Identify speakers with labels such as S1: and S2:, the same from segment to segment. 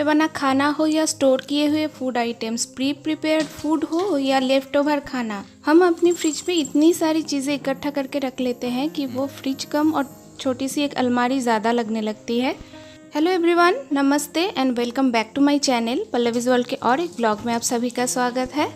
S1: पे बना खाना हो या स्टोर किए हुए food items, pre prepared food हो या लेफ्ट ओवर खाना, हम अपनी फ्रिज पे इतनी सारी चीज़ें इकट्ठा करके रख लेते हैं कि वो फ्रिज कम और छोटी सी एक अलमारी ज़्यादा लगने लगती है। हेलो एवरीवन, नमस्ते and welcome back to my channel Pallavi's world के और एक ब्लॉग में आप सभी का स्वागत है।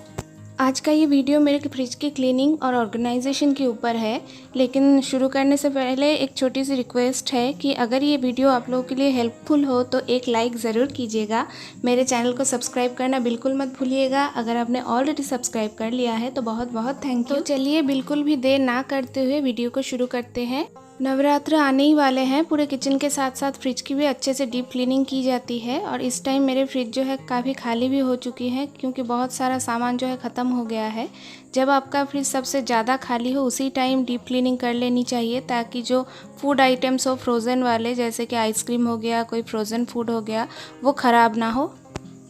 S1: आज का ये वीडियो मेरे फ्रिज की क्लीनिंग और ऑर्गेनाइजेशन के ऊपर है, लेकिन शुरू करने से पहले एक छोटी सी रिक्वेस्ट है कि अगर ये वीडियो आप लोगों के लिए हेल्पफुल हो तो एक लाइक ज़रूर कीजिएगा। मेरे चैनल को सब्सक्राइब करना बिल्कुल मत भूलिएगा। अगर आपने ऑलरेडी सब्सक्राइब कर लिया है तो बहुत बहुत थैंक यू। तो चलिए बिल्कुल भी देर ना करते हुए वीडियो को शुरू करते हैं। नवरात्र आने ही वाले हैं, पूरे किचन के साथ साथ फ्रिज की भी अच्छे से डीप क्लीनिंग की जाती है और इस टाइम मेरे फ्रिज जो है काफ़ी खाली भी हो चुकी है क्योंकि बहुत सारा सामान जो है ख़त्म हो गया है। जब आपका फ्रिज सबसे ज़्यादा खाली हो उसी टाइम डीप क्लीनिंग कर लेनी चाहिए ताकि जो फूड आइटम्स हो फ्रोज़न वाले, जैसे कि आइसक्रीम हो गया, कोई फ्रोज़न फूड हो गया, वो ख़राब ना हो।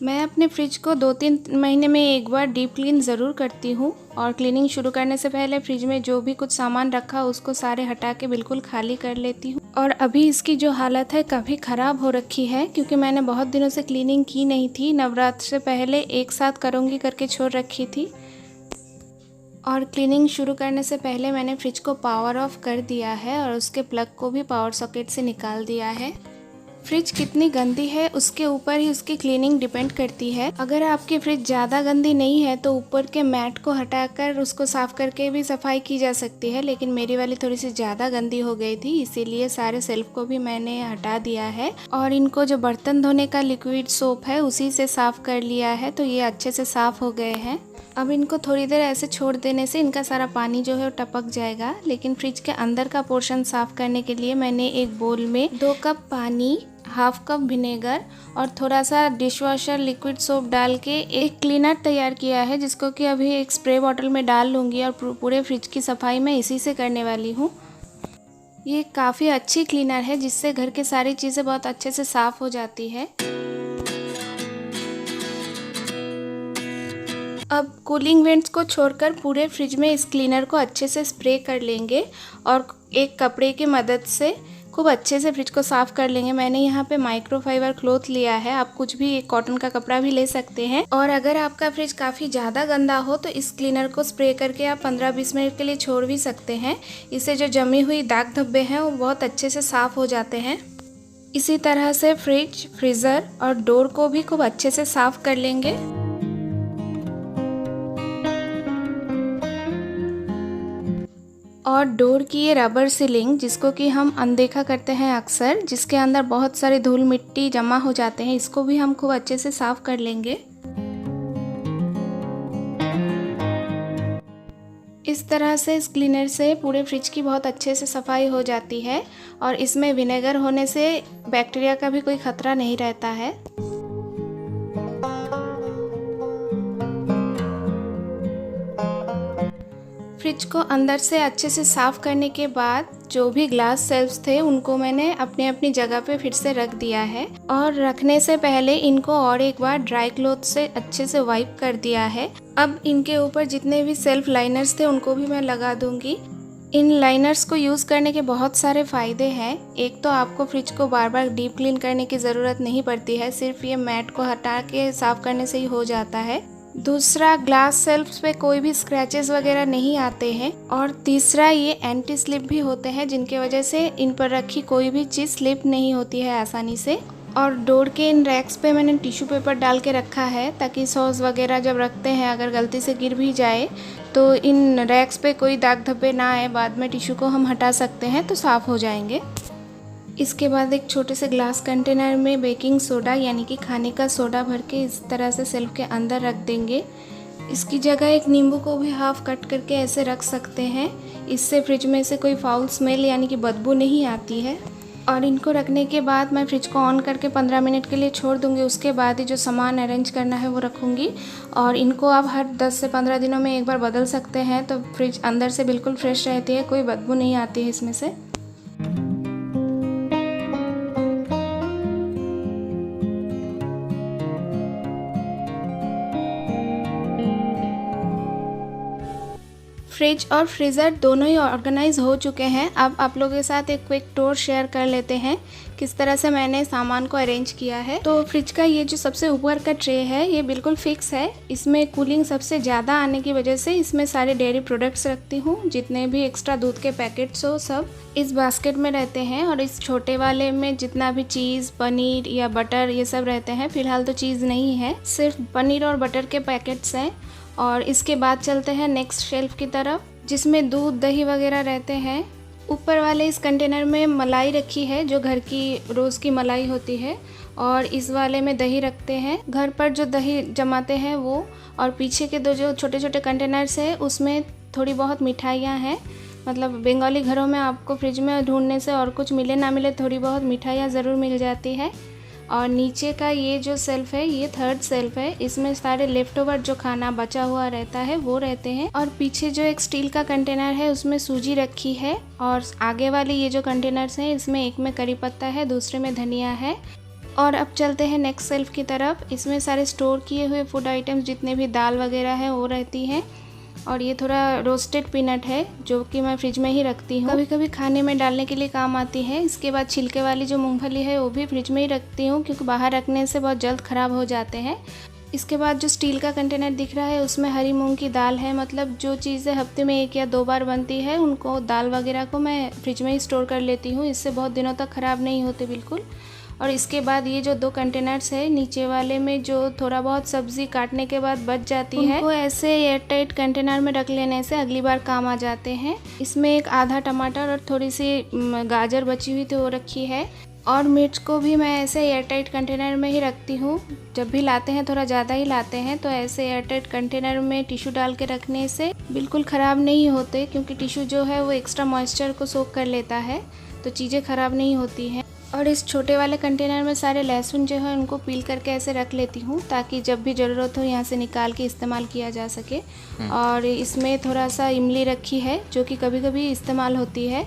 S1: मैं अपने फ्रिज को 2-3 महीने में एक बार डीप क्लीन ज़रूर करती हूँ और क्लीनिंग शुरू करने से पहले फ्रिज में जो भी कुछ सामान रखा उसको सारे हटा के बिल्कुल खाली कर लेती हूँ। और अभी इसकी जो हालत है काफ़ी ख़राब हो रखी है क्योंकि मैंने बहुत दिनों से क्लीनिंग की नहीं थी। नवरात्र से पहले एक साथ करूँगी करके छोड़ रखी थी और क्लीनिंग शुरू करने से पहले मैंने फ्रिज को पावर ऑफ कर दिया है और उसके प्लग को भी पावर सॉकेट से निकाल दिया है। फ्रिज कितनी गंदी है उसके ऊपर ही उसकी क्लीनिंग डिपेंड करती है। अगर आपकी फ्रिज ज़्यादा गंदी नहीं है तो ऊपर के मैट को हटाकर उसको साफ़ करके भी सफाई की जा सकती है, लेकिन मेरी वाली थोड़ी सी ज़्यादा गंदी हो गई थी, इसीलिए सारे सेल्फ को भी मैंने हटा दिया है और इनको जो बर्तन धोने का लिक्विड सोप है उसी से साफ़ कर लिया है, तो ये अच्छे से साफ़ हो गए हैं। अब इनको थोड़ी देर ऐसे छोड़ देने से इनका सारा पानी जो है वो टपक जाएगा। लेकिन फ्रिज के अंदर का पोर्शन साफ़ करने के लिए मैंने एक बोल में 2 कप पानी, हाफ कप विनेगर और थोड़ा सा डिशवॉशर लिक्विड सोप डाल के एक क्लीनर तैयार किया है, जिसको कि अभी एक स्प्रे बॉटल में डाल लूँगी और पूरे फ्रिज की सफाई मैं इसी से करने वाली हूँ। ये काफ़ी अच्छी क्लीनर है जिससे घर की सारी चीज़ें बहुत अच्छे से साफ़ हो जाती है। अब कूलिंग वेंट्स को छोड़कर पूरे फ्रिज में इस क्लीनर को अच्छे से स्प्रे कर लेंगे और एक कपड़े की मदद से खूब अच्छे से फ्रिज को साफ़ कर लेंगे। मैंने यहाँ पे माइक्रोफाइबर क्लॉथ लिया है, आप कुछ भी एक कॉटन का कपड़ा भी ले सकते हैं। और अगर आपका फ्रिज काफ़ी ज़्यादा गंदा हो तो इस क्लीनर को स्प्रे करके आप 15-20 मिनट के लिए छोड़ भी सकते हैं। इससे जो जमी हुई दाग धब्बे हैं वो बहुत अच्छे से साफ़ हो जाते हैं। इसी तरह से फ्रिज, फ्रीज़र और डोर को भी खूब अच्छे से साफ़ कर लेंगे। और डोर की ये रबर सीलिंग, जिसको कि हम अनदेखा करते हैं अक्सर, जिसके अंदर बहुत सारे धूल मिट्टी जमा हो जाते हैं, इसको भी हम खूब अच्छे से साफ़ कर लेंगे। इस तरह से इस क्लीनर से पूरे फ्रिज की बहुत अच्छे से सफाई हो जाती है और इसमें विनेगर होने से बैक्टीरिया का भी कोई खतरा नहीं रहता है। फ्रिज को अंदर से अच्छे से साफ़ करने के बाद जो भी ग्लास शेल्फ्स थे उनको मैंने अपनी अपनी जगह पे फिर से रख दिया है और रखने से पहले इनको और एक बार ड्राई क्लॉथ से अच्छे से वाइप कर दिया है। अब इनके ऊपर जितने भी सेल्फ लाइनर्स थे उनको भी मैं लगा दूंगी। इन लाइनर्स को यूज़ करने के बहुत सारे फ़ायदे हैं। एक तो आपको फ्रिज को बार बार डीप क्लीन करने की ज़रूरत नहीं पड़ती है, सिर्फ ये मैट को हटा के साफ़ करने से ही हो जाता है। दूसरा, ग्लास शेल्फ्स पे कोई भी स्क्रैचेस वगैरह नहीं आते हैं और तीसरा, ये एंटी स्लिप भी होते हैं जिनके वजह से इन पर रखी कोई भी चीज़ स्लिप नहीं होती है आसानी से। और डोर के इन रैक्स पे मैंने टिश्यू पेपर डाल के रखा है ताकि सॉस वगैरह जब रखते हैं अगर गलती से गिर भी जाए तो इन रैक्स पे कोई दाग धब्बे ना आए, बाद में टिश्यू को हम हटा सकते हैं तो साफ़ हो जाएंगे। इसके बाद एक छोटे से ग्लास कंटेनर में बेकिंग सोडा यानी कि खाने का सोडा भर के इस तरह से शेल्फ के अंदर रख देंगे। इसकी जगह एक नींबू को भी हाफ कट करके ऐसे रख सकते हैं, इससे फ्रिज में से कोई फाउल स्मेल यानी कि बदबू नहीं आती है। और इनको रखने के बाद मैं फ्रिज को ऑन करके 15 मिनट के लिए छोड़ दूंगी। उसके बाद ही जो सामान अरेंज करना है वो रखूँगी और इनको आप हर 10 से 15 दिनों में एक बार बदल सकते हैं, तो फ्रिज अंदर से बिल्कुल फ्रेश रहती है, कोई बदबू नहीं आती है इसमें से। फ्रिज और फ्रीज़र दोनों ही ऑर्गेनाइज हो चुके हैं। अब आप लोगों के साथ एक क्विक टूर शेयर कर लेते हैं किस तरह से मैंने सामान को अरेंज किया है। तो फ्रिज का ये जो सबसे ऊपर का ट्रे है ये बिल्कुल फिक्स है। इसमें कूलिंग सबसे ज़्यादा आने की वजह से इसमें सारे डेयरी प्रोडक्ट्स रखती हूँ, जितने भी एक्स्ट्रा दूध के पैकेट्स हो सब इस बास्केट में रहते हैं। और इस छोटे वाले में जितना भी चीज़, पनीर या बटर ये सब रहते हैं। फिलहाल तो चीज़ नहीं है, सिर्फ पनीर और बटर के पैकेट्स हैं। और इसके बाद चलते हैं नेक्स्ट शेल्फ की तरफ, जिसमें दूध, दही वगैरह रहते हैं। ऊपर वाले इस कंटेनर में मलाई रखी है, जो घर की रोज़ की मलाई होती है, और इस वाले में दही रखते हैं, घर पर जो दही जमाते हैं वो। और पीछे के दो जो छोटे छोटे कंटेनर्स हैं उसमें थोड़ी बहुत मिठाइयाँ हैं। मतलब बंगाली घरों में आपको फ्रिज में ढूंढने से और कुछ मिले ना मिले थोड़ी बहुत मिठाइयाँ ज़रूर मिल जाती है। और नीचे का ये जो सेल्फ है ये थर्ड सेल्फ है, इसमें सारे लेफ्ट ओवर जो खाना बचा हुआ रहता है वो रहते हैं। और पीछे जो एक स्टील का कंटेनर है उसमें सूजी रखी है। और आगे वाले ये जो कंटेनर्स हैं इसमें एक में करी पत्ता है, दूसरे में धनिया है। और अब चलते हैं नेक्स्ट सेल्फ की तरफ। इसमें सारे स्टोर किए हुए फूड आइटम्स, जितने भी दाल वगैरह है वो रहती हैं। और ये थोड़ा रोस्टेड पीनट है जो कि मैं फ्रिज में ही रखती हूँ, कभी कभी खाने में डालने के लिए काम आती है। इसके बाद छिलके वाली जो मूंगफली है वो भी फ्रिज में ही रखती हूँ, क्योंकि बाहर रखने से बहुत जल्द ख़राब हो जाते हैं। इसके बाद जो स्टील का कंटेनर दिख रहा है उसमें हरी मूंग की दाल है। मतलब जो चीज़ें हफ्ते में 1 या 2 बार बनती है उनको, दाल वगैरह को मैं फ्रिज में ही स्टोर कर लेती हूँ। इससे बहुत दिनों तक ख़राब नहीं होते बिल्कुल। और इसके बाद ये जो 2 कंटेनर्स है, नीचे वाले में जो थोड़ा बहुत सब्ज़ी काटने के बाद बच जाती है, वो ऐसे एयरटाइट कंटेनर में रख लेने से अगली बार काम आ जाते हैं। इसमें एक आधा टमाटर और थोड़ी सी गाजर बची हुई थी वो रखी है। और मिर्च को भी मैं ऐसे एयरटाइट कंटेनर में ही रखती हूँ। जब भी लाते हैं थोड़ा ज़्यादा ही लाते हैं तो ऐसे एयरटाइट कंटेनर में टिश्यू डाल के रखने से बिल्कुल ख़राब नहीं होते, क्योंकि टिश्यू जो है वो एक्स्ट्रा मॉइस्चर को सोख कर लेता है, तो चीज़ें ख़राब नहीं होती हैं। और इस छोटे वाले कंटेनर में सारे लहसुन जो है उनको पील करके ऐसे रख लेती हूँ, ताकि जब भी ज़रूरत हो यहाँ से निकाल के इस्तेमाल किया जा सके। और इसमें थोड़ा सा इमली रखी है जो कि कभी कभी इस्तेमाल होती है।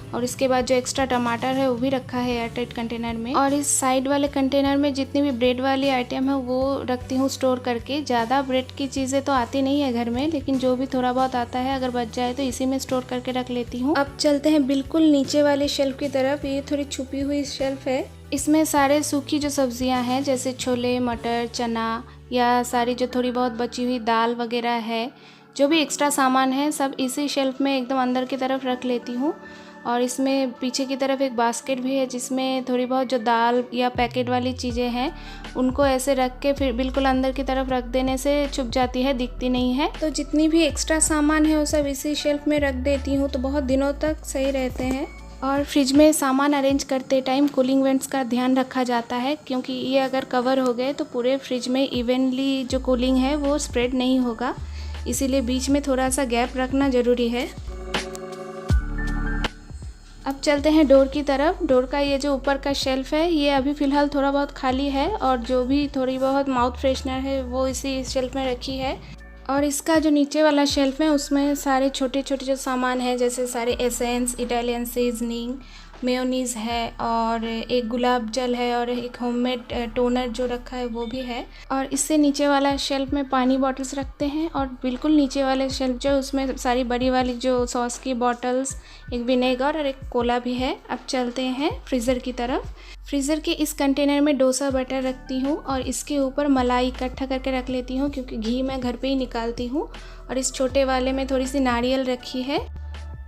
S1: और इसके बाद जो एक्स्ट्रा टमाटर है वो भी रखा है एयरटाइट कंटेनर में। और इस साइड वाले कंटेनर में जितनी भी ब्रेड वाली आइटम है वो रखती हूँ स्टोर करके। ज़्यादा ब्रेड की चीज़ें तो आती नहीं है घर में, लेकिन जो भी थोड़ा बहुत आता है अगर बच जाए तो इसी में स्टोर करके रख लेती हूँ। अब चलते हैं बिल्कुल नीचे वाले शेल्फ की तरफ। ये थोड़ी छुपी हुई शेल्फ है, इसमें सारे सूखी जो सब्जियां हैं जैसे छोले, मटर, चना, या सारी जो थोड़ी बहुत बची हुई दाल वगैरह है, जो भी एक्स्ट्रा सामान है सब इसी शेल्फ में एकदम अंदर की तरफ रख लेती हूँ। और इसमें पीछे की तरफ एक बास्केट भी है जिसमें थोड़ी बहुत जो दाल या पैकेट वाली चीज़ें हैं उनको ऐसे रख के फिर बिल्कुल अंदर की तरफ रख देने से छुप जाती है, दिखती नहीं है। तो जितनी भी एक्स्ट्रा सामान है वो सब इसी शेल्फ में रख देती हूँ, तो बहुत दिनों तक सही रहते हैं। और फ्रिज में सामान अरेंज करते टाइम कूलिंग वेंट्स का ध्यान रखा जाता है, क्योंकि ये अगर कवर हो गए तो पूरे फ्रिज में इवनली जो कूलिंग है वो स्प्रेड नहीं होगा, इसीलिए बीच में थोड़ा सा गैप रखना ज़रूरी है। अब चलते हैं डोर की तरफ। डोर का ये जो ऊपर का शेल्फ है ये अभी फ़िलहाल थोड़ा बहुत खाली है, और जो भी थोड़ी बहुत माउथ फ्रेशनर है वो इसी शेल्फ में रखी है। और इसका जो नीचे वाला शेल्फ है उसमें सारे छोटे छोटे जो सामान है, जैसे सारे एसेंस, इटालियन सीजनिंग, मेयोनीज़ है, और एक गुलाब जल है, और एक होममेड टोनर जो रखा है वो भी है। और इससे नीचे वाला शेल्फ में पानी बॉटल्स रखते हैं, और बिल्कुल नीचे वाले शेल्फ जो उसमें सारी बड़ी वाली जो सॉस की बॉटल्स, एक विनेगर और एक कोला भी है। अब चलते हैं फ्रीज़र की तरफ। फ्रीज़र के इस कंटेनर में डोसा बटर रखती हूँ, और इसके ऊपर मलाई इकट्ठा करके रख लेती हूँ, क्योंकि घी मैं घर पे ही निकालती हूँ। और इस छोटे वाले में थोड़ी सी नारियल रखी है।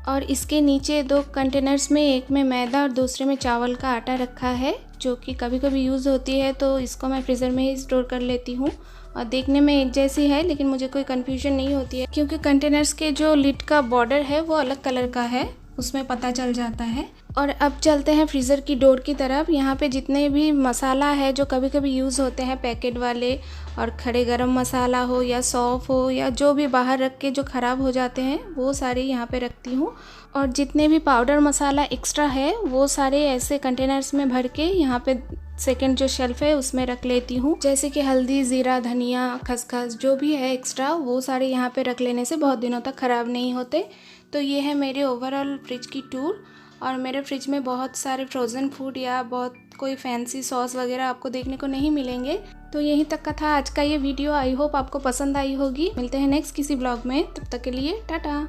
S1: और इसके नीचे 2 कंटेनर्स में, एक में मैदा और दूसरे में चावल का आटा रखा है, जो कि कभी कभी यूज़ होती है, तो इसको मैं फ्रीज़र में ही स्टोर कर लेती हूँ। और देखने में एक जैसी है, लेकिन मुझे कोई कन्फ्यूजन नहीं होती है, क्योंकि कंटेनर्स के जो लिड का बॉर्डर है वो अलग कलर का है, उसमें पता चल जाता है। और अब चलते हैं फ्रीज़र की डोर की तरफ। यहाँ पे जितने भी मसाला है जो कभी कभी यूज़ होते हैं पैकेट वाले, और खड़े गरम मसाला हो या सौंफ हो या जो भी बाहर रख के जो ख़राब हो जाते हैं वो सारे यहाँ पे रखती हूँ। और जितने भी पाउडर मसाला एक्स्ट्रा है वो सारे ऐसे कंटेनर्स में भर के यहाँ पे सेकंड जो शेल्फ है उसमें रख लेती हूँ। जैसे कि हल्दी, ज़ीरा, धनिया, खसखस जो भी है एक्स्ट्रा, वो सारे यहाँ पे रख लेने से बहुत दिनों तक ख़राब नहीं होते। तो ये है मेरे ओवरऑल फ्रिज की टूर। और मेरे फ्रिज में बहुत सारे फ्रोज़न फूड या बहुत कोई फैंसी सॉस वगैरह आपको देखने को नहीं मिलेंगे। तो यहीं तक का था आज का ये वीडियो। आई होप आपको पसंद आई होगी। मिलते हैं नेक्स्ट किसी ब्लॉग में, तब तक के लिए टाटा।